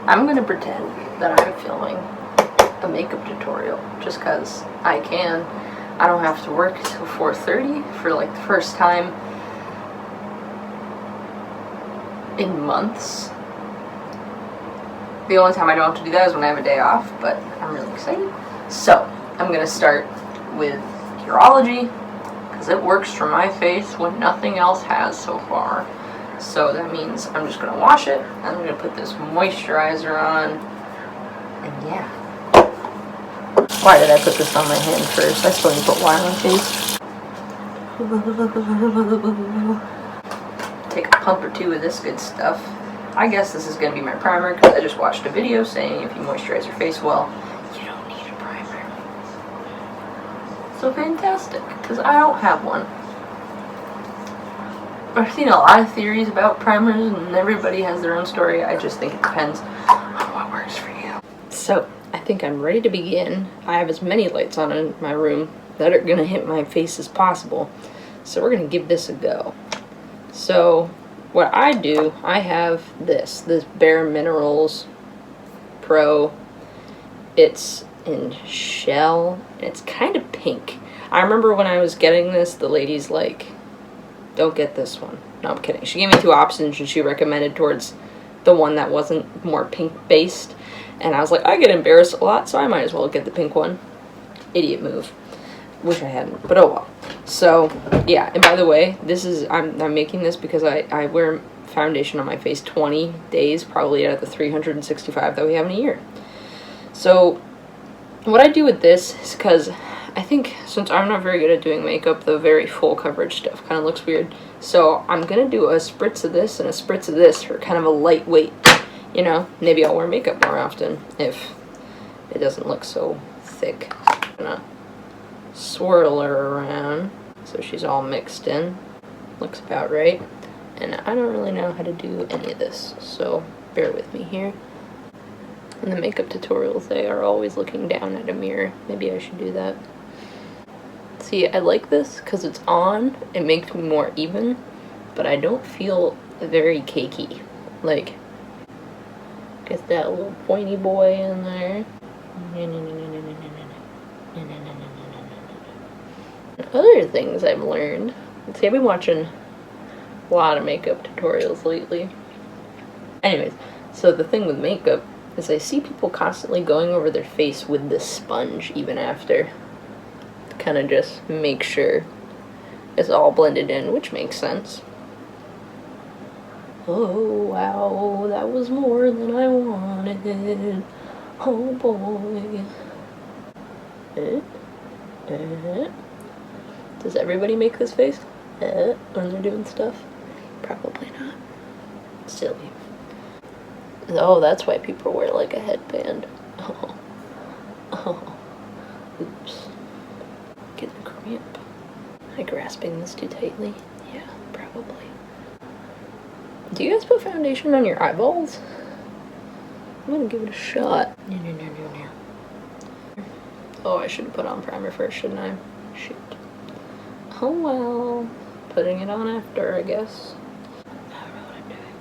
I'm gonna pretend that I'm filming a makeup tutorial just because I can. I don't have to work till 4:30 for like the first time in months. The only time I don't have to do that is when I have a day off, but I'm really excited. So I'm gonna start with Curology because it works for my face when nothing else has so far. So that means I'm just gonna wash it, and I'm gonna put this moisturizer on, and yeah. Why did I put this on my hand first? I still need to put wine on my face. Take a pump or two of this good stuff. I guess this is gonna be my primer because I just watched a video saying if you moisturize your face well, you don't need a primer. So fantastic, because I don't have one. I've seen a lot of theories about primers and everybody has their own story. I just think it depends on what works for you. So I think I'm ready to begin. I have as many lights on in my room that are gonna hit my face as possible. So we're gonna give this a go. So what I do, I have this Bareminerals Pro. It's in shell and it's kind of pink. I remember when I was getting this, the lady's like, don't get this one. No, I'm kidding. She gave me two options and she recommended towards the one that wasn't more pink based. And I was like, I get embarrassed a lot, so I might as well get the pink one. Idiot move. Wish I hadn't, but oh well. So, yeah, and by the way, this is, I'm making this because I wear foundation on my face 20 days, probably out of the 365 that we have in a year. So, what I do with this is because I think since I'm not very good at doing makeup, the very full coverage stuff kind of looks weird. So I'm going to do a spritz of this and a spritz of this for kind of a lightweight, you know, maybe I'll wear makeup more often if it doesn't look so thick. I'm going to swirl her around so she's all mixed in. Looks about right. And I don't really know how to do any of this, so bear with me here. In the makeup tutorials, they are always looking down at a mirror. Maybe I should do that. See, I like this because it's on, it makes me more even, but I don't feel very cakey. Like, get that little pointy boy in there. Other things I've learned. See, I've been watching a lot of makeup tutorials lately. Anyways, so the thing with makeup is I see people constantly going over their face with this sponge even after. Kind of just make sure it's all blended in, which makes sense. Oh wow, that was more than I wanted. Oh boy. Does everybody make this face when they're doing stuff? Probably not. Silly. Oh, that's why people wear like a headband. Oh. Oh. Oops. Getting a cramp. Am I grasping this too tightly? Yeah, probably. Do you guys put foundation on your eyeballs? I'm gonna give it a shot. No. Oh, I should have put on primer first, shouldn't I? Shoot. Oh well. Putting it on after, I guess. I don't know what I'm doing.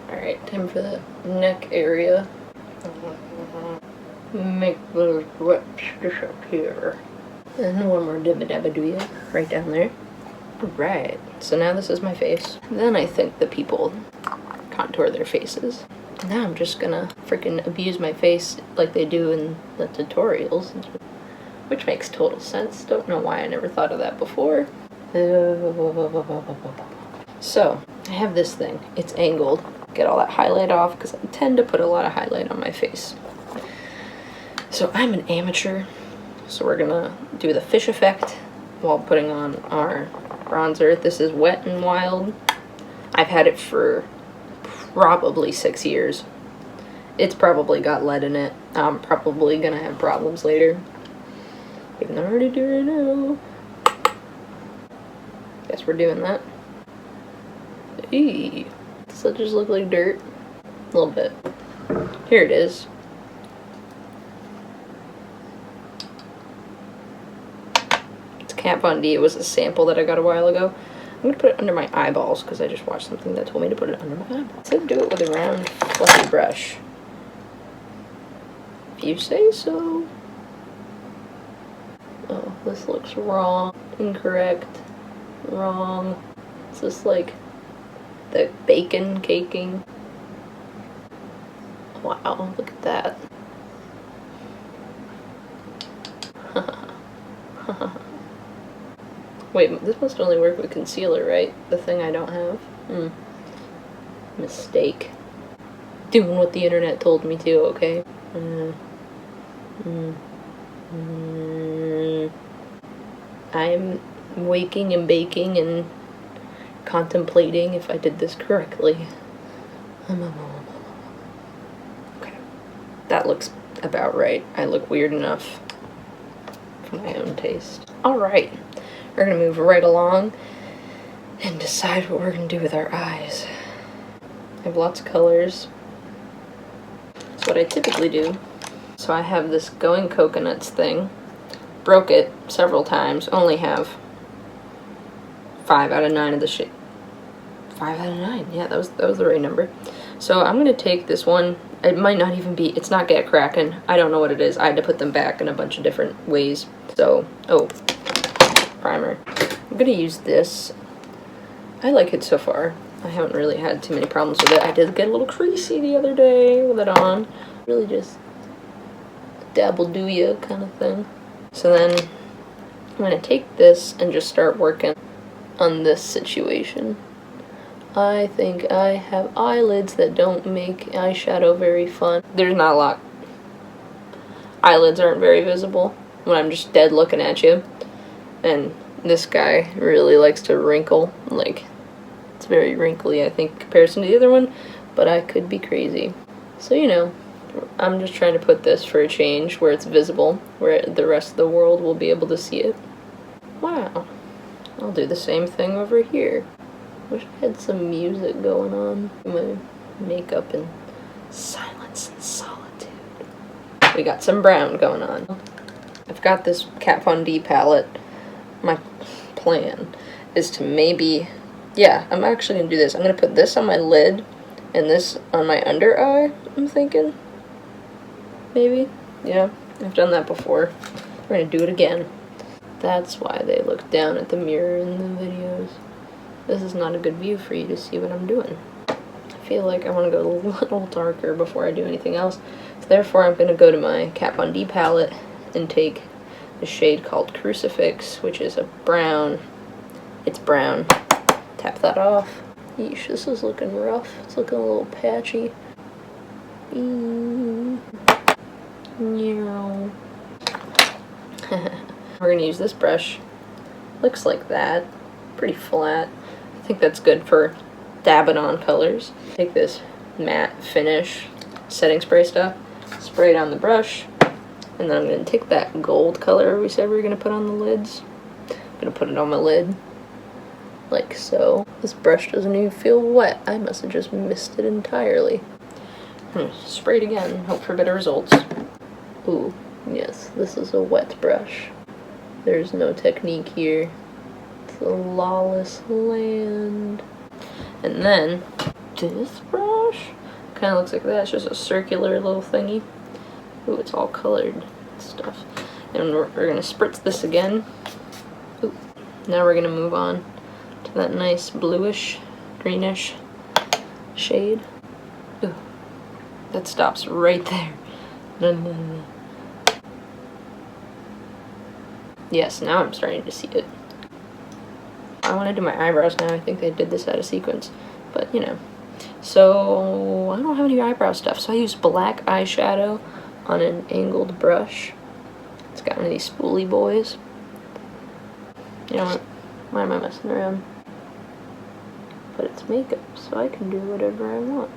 Alright, time for the neck area. Make those lips disappear. And one more dibba-dabba do ya, right down there. Right, so now this is my face. Then I think that people contour their faces. Now I'm just gonna freaking abuse my face like they do in the tutorials, which makes total sense. Don't know why I never thought of that before. So, I have this thing. It's angled. Get all that highlight off because I tend to put a lot of highlight on my face. So I'm an amateur. So we're gonna do the fish effect while putting on our bronzer. This is Wet n Wild. I've had it for probably 6 years. It's probably got lead in it. I'm probably gonna have problems later. Even though I already do right now. Guess we're doing that. Eee. Does that just look like dirt? A little bit. Here it is. Kat Von D. It was a sample that I got a while ago. I'm going to put it under my eyeballs because I just watched something that told me to put it under my eyeballs. So do it with a round, fluffy brush. If you say so. Oh, this looks wrong. Incorrect. Wrong. Is this like the bacon caking? Wow, look at that. Wait, this must only work with concealer, right? The thing I don't have? Mistake. Doing what the internet told me to, okay? I'm waking and baking and contemplating if I did this correctly. Okay, that looks about right. I look weird enough for my own taste. Alright, we're gonna move right along and decide what we're gonna do with our eyes. I have lots of colors. That's what I typically do. So I have this Going Coconuts thing. Broke it several times. Only have 5 out of 9 of the shade. 5 out of 9. Yeah, that was the right number. So I'm gonna take this one. It might not even be. It's not Get Crackin'. I don't know what it is. I had to put them back in a bunch of different ways. So, oh, primer. I'm gonna use this. I like it so far. I haven't really had too many problems with it. I did get a little creasy the other day with it on. Really just dabble do ya kind of thing. So then I'm going to take this and just start working on this situation. I think I have eyelids that don't make eyeshadow very fun. There's not a lot. Eyelids aren't very visible when I'm just dead looking at you. And this guy really likes to wrinkle. Like, it's very wrinkly, I think, in comparison to the other one. But I could be crazy. So, you know, I'm just trying to put this for a change where it's visible, where the rest of the world will be able to see it. Wow. I'll do the same thing over here. Wish I had some music going on. My makeup in silence and solitude. We got some brown going on. I've got this Kat Von D palette. My plan is to maybe, yeah, I'm actually going to do this. I'm going to put this on my lid and this on my under eye, I'm thinking. Maybe? Yeah, I've done that before. We're going to do it again. That's why they look down at the mirror in the videos. This is not a good view for you to see what I'm doing. I feel like I want to go a little darker before I do anything else. So therefore, I'm going to go to my Kat Von D palette and take the shade called Crucifix, which is a brown. It's brown. Tap that off. Yeesh, this is looking rough. It's looking a little patchy. We're gonna use this brush. Looks like that. Pretty flat. I think that's good for dabbing on colors. Take this matte finish setting spray stuff, spray it on the brush, and then I'm gonna take that gold color we said we were gonna put on the lids. I'm gonna put it on my lid. Like so. This brush doesn't even feel wet. I must have just missed it entirely. Spray it again, hope for better results. Ooh, yes, this is a wet brush. There's no technique here. It's a lawless land. And then, this brush kind of looks like that. It's just a circular little thingy. Ooh, it's all colored stuff. And we're gonna spritz this again. Ooh, now we're gonna move on to that nice bluish, greenish shade. Ooh, that stops right there. Yes, now I'm starting to see it. I want to do my eyebrows now. I think they did this out of sequence, but you know. So I don't have any eyebrow stuff, so I use black eyeshadow on an angled brush. It's got one of these spoolie boys. You know what? Why am I messing around? But it's makeup, so I can do whatever I want.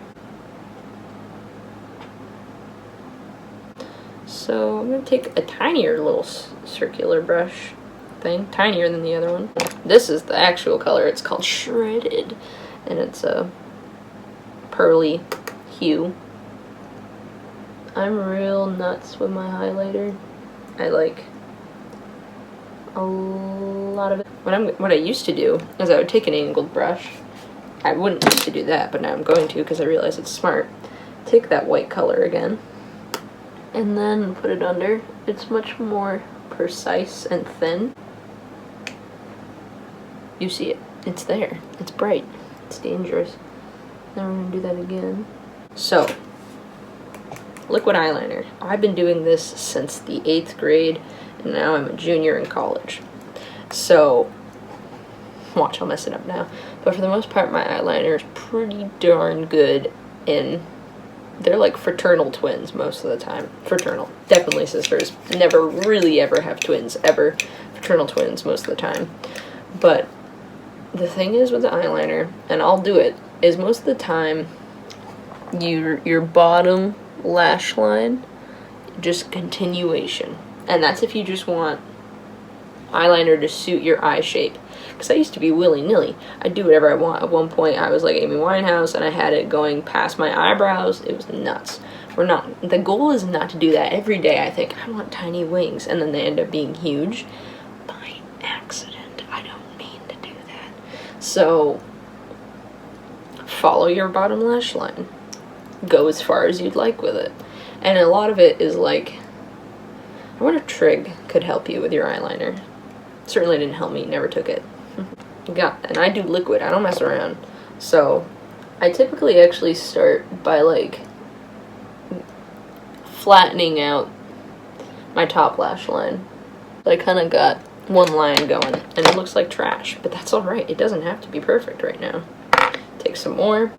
So I'm going to take a tinier little circular brush thing, tinier than the other one. This is the actual color. It's called Shredded, and it's a pearly hue. I'm real nuts with my highlighter. I like a lot of it. What I used to do is I would take an angled brush. I wouldn't used to do that, but now I'm going to because I realize it's smart. Take that white color again. and then put it under. It's much more precise and thin. You see it. It's there. It's bright. It's dangerous. Now we're going to do that again. So, liquid eyeliner. I've been doing this since the 8th grade, and now I'm a junior in college. So, watch, I'll mess it up now. But for the most part, my eyeliner is pretty darn good in... They're like fraternal twins most of the time. Fraternal. Definitely sisters. Never really ever have twins, ever. Fraternal twins most of the time. But the thing is with the eyeliner, and I'll do it, is most of the time your bottom lash line, just continuation. And that's if you just want eyeliner to suit your eye shape. Because I used to be willy-nilly. I'd do whatever I want. At one point, I was like Amy Winehouse, and I had it going past my eyebrows. It was nuts. The goal is not to do that every day. I think, I want tiny wings, and then they end up being huge. By accident. I don't mean to do that. So, follow your bottom lash line. Go as far as you'd like with it. And a lot of it is like, I wonder if trig could help you with your eyeliner. Certainly didn't help me, never took it. And I do liquid, I don't mess around. So, I typically actually start by like flattening out my top lash line. I kind of got one line going, and it looks like trash, but that's alright. It doesn't have to be perfect right now. Take some more.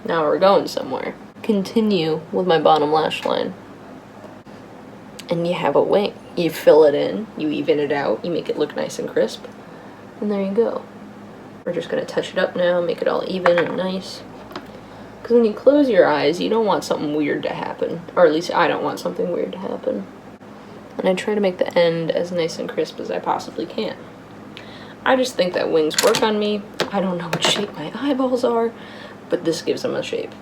Now we're going somewhere. Continue with my bottom lash line. And you have a wing. You fill it in, you even it out, you make it look nice and crisp, and there you go. We're just going to touch it up now, make it all even and nice. Because when you close your eyes, you don't want something weird to happen. Or at least I don't want something weird to happen. And I try to make the end as nice and crisp as I possibly can. I just think that wings work on me. I don't know what shape my eyeballs are, but this gives them a shape.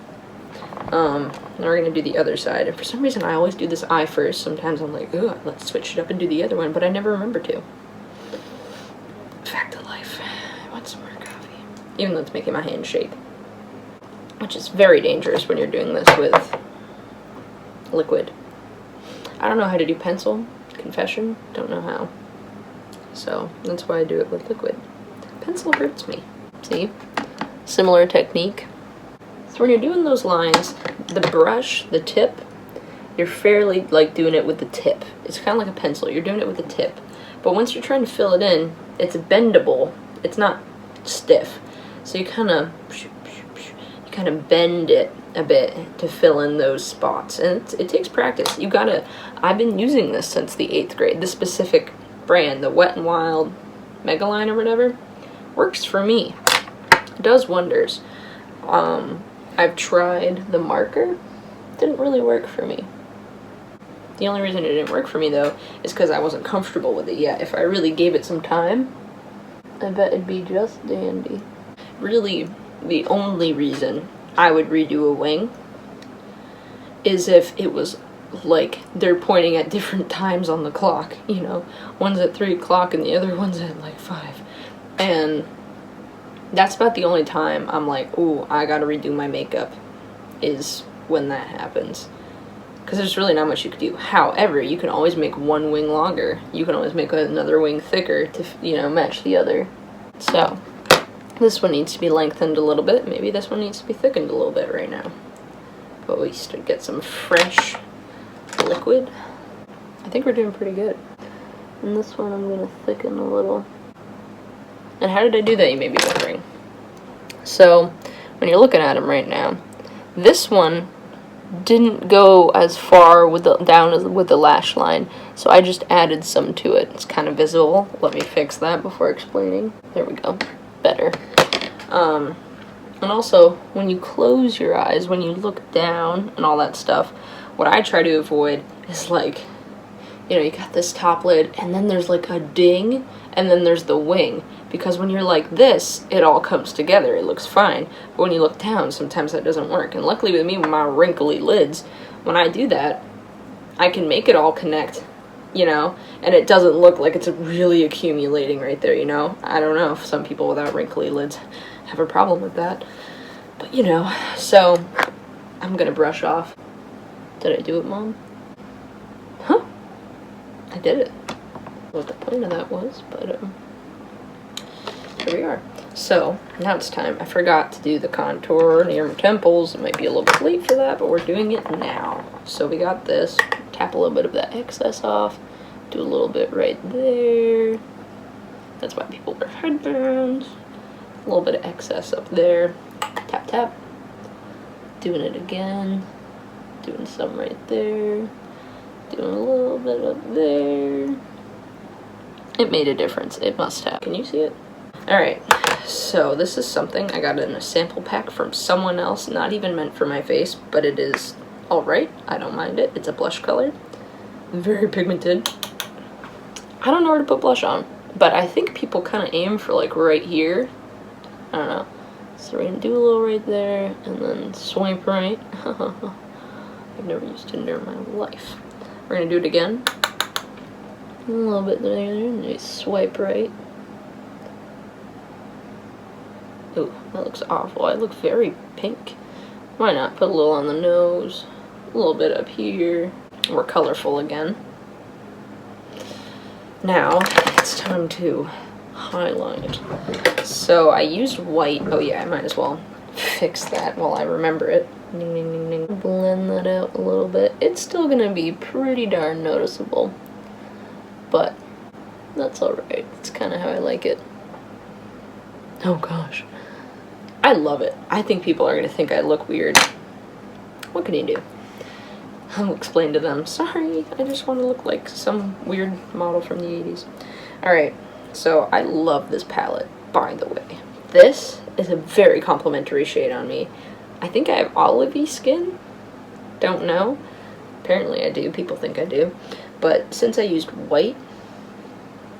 Now we're going to do the other side, and for some reason I always do this eye first. Sometimes I'm like, ugh, let's switch it up and do the other one, but I never remember to. Fact of life. I want some more coffee. Even though it's making my hand shake. Which is very dangerous when you're doing this with liquid. I don't know how to do pencil. Confession. Don't know how. So, that's why I do it with liquid. Pencil hurts me. See? Similar technique. So when you're doing those lines, the brush, the tip, you're fairly like doing it with the tip. It's kind of like a pencil. You're doing it with the tip. But once you're trying to fill it in, it's bendable. It's not stiff. So you kind of bend it a bit to fill in those spots. And it takes practice. I've been using this since the 8th grade. This specific brand, the Wet n Wild Mega Line or whatever, works for me. It does wonders. I've tried the marker. Didn't really work for me. The only reason it didn't work for me, though, is because I wasn't comfortable with it yet. If I really gave it some time, I bet it'd be just dandy. Really, the only reason I would redo a wing is if it was like they're pointing at different times on the clock, you know. One's at 3 o'clock and the other one's at like 5. And that's about the only time I'm like, ooh, I gotta redo my makeup, is when that happens. Because there's really not much you could do. However, you can always make one wing longer. You can always make another wing thicker to, you know, match the other. So, this one needs to be lengthened a little bit. Maybe this one needs to be thickened a little bit right now. But we should get some fresh liquid. I think we're doing pretty good. And this one I'm gonna thicken a little. And how did I do that, you may be wondering? So, when you're looking at them right now, this one didn't go as far with the lash line, so I just added some to it. It's kind of visible. Let me fix that before explaining. There we go. Better. And also, when you close your eyes, when you look down and all that stuff, what I try to avoid is like, you know, you got this top lid, and then there's like a ding, and then there's the wing. Because when you're like this, it all comes together. It looks fine. But when you look down, sometimes that doesn't work. And luckily with me, with my wrinkly lids, when I do that, I can make it all connect, you know? And it doesn't look like it's really accumulating right there, you know? I don't know if some people without wrinkly lids have a problem with that. But, you know, so I'm gonna brush off. Did I do it, Mom? I did it. What the point of that was, but here we are. So now it's time. I forgot to do the contour near my temples. It might be a little bit late for that, but we're doing it now. So we got this. Tap a little bit of that excess off. Do a little bit right there. That's why people wear headbands. A little bit of excess up there. Tap, tap. Doing it again. Doing some right there. Doing a little bit up there. It made a difference. It must have. Can you see it? Alright, so this is something I got in a sample pack from someone else, not even meant for my face, but it is alright. I don't mind it. It's a blush color. Very pigmented. I don't know where to put blush on, but I think people kind of aim for like right here. I don't know. So we're going to do a little right there, and then swipe right. I've never used Tinder in my life. We're going to do it again. A little bit there, and then swipe right. Ooh, that looks awful. I look very pink. Why not put a little on the nose, a little bit up here. We're colorful again. Now, it's time to highlight. So I used white. Oh yeah, I might as well fix that while I remember it. Ding, ding, ding, ding. Blend that out a little bit. It's still gonna be pretty darn noticeable, but that's alright. It's kind of how I like it. Oh gosh. I love it. I think people are going to think I look weird. What can you do? I'll explain to them. Sorry, I just want to look like some weird model from the 80s. Alright, so I love this palette, by the way. This is a very complimentary shade on me. I think I have olivey skin. Don't know. Apparently I do. People think I do. But since I used white,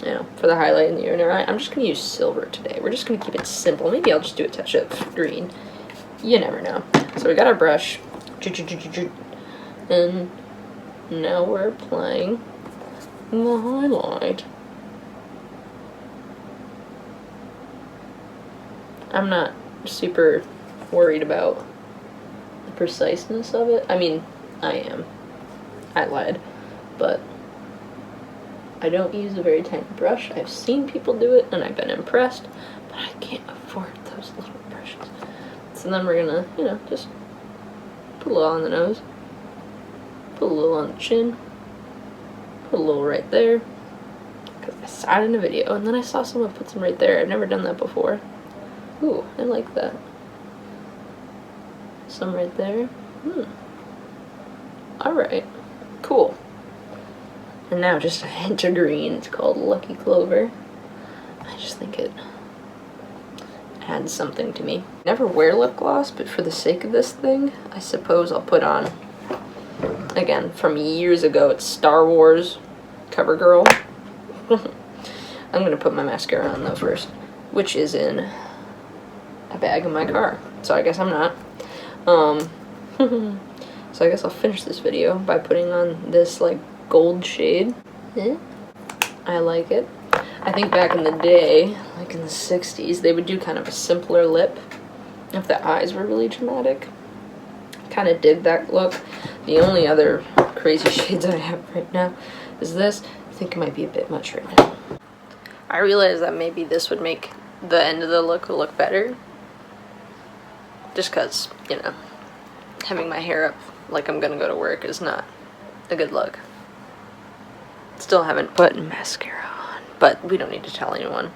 you know, for the highlight in the inner eye, I'm just going to use silver today. We're just going to keep it simple. Maybe I'll just do a touch of green. You never know. So we got our brush. And now we're applying the highlight. I'm not super worried about the preciseness of it. I mean, I am. I lied. But I don't use a very tiny brush. I've seen people do it and I've been impressed, but I can't afford those little brushes. So then we're gonna, you know, just put a little on the nose, put a little on the chin, put a little right there, because I saw it in a video and then I saw someone put some right there. I've never done that before. Ooh, I like that. Some right there. Alright, cool. And now just a hint of green. It's called Lucky Clover. I just think it adds something to me. Never wear lip gloss, but for the sake of this thing, I suppose I'll put on, again, from years ago, it's Star Wars CoverGirl. I'm going to put my mascara on though first, which is in a bag in my car. So I guess I'm not. So I guess I'll finish this video by putting on this, like, gold shade. I like it. I think back in the day, like in the 60s, they would do kind of a simpler lip if the eyes were really dramatic. Kind of dig that look. The only other crazy shades I have right now is this. I think it might be a bit much right now. I realized that maybe this would make the end of the look better. Just because, you know, having my hair up like I'm gonna go to work is not a good look. Still haven't put mascara on, but we don't need to tell anyone.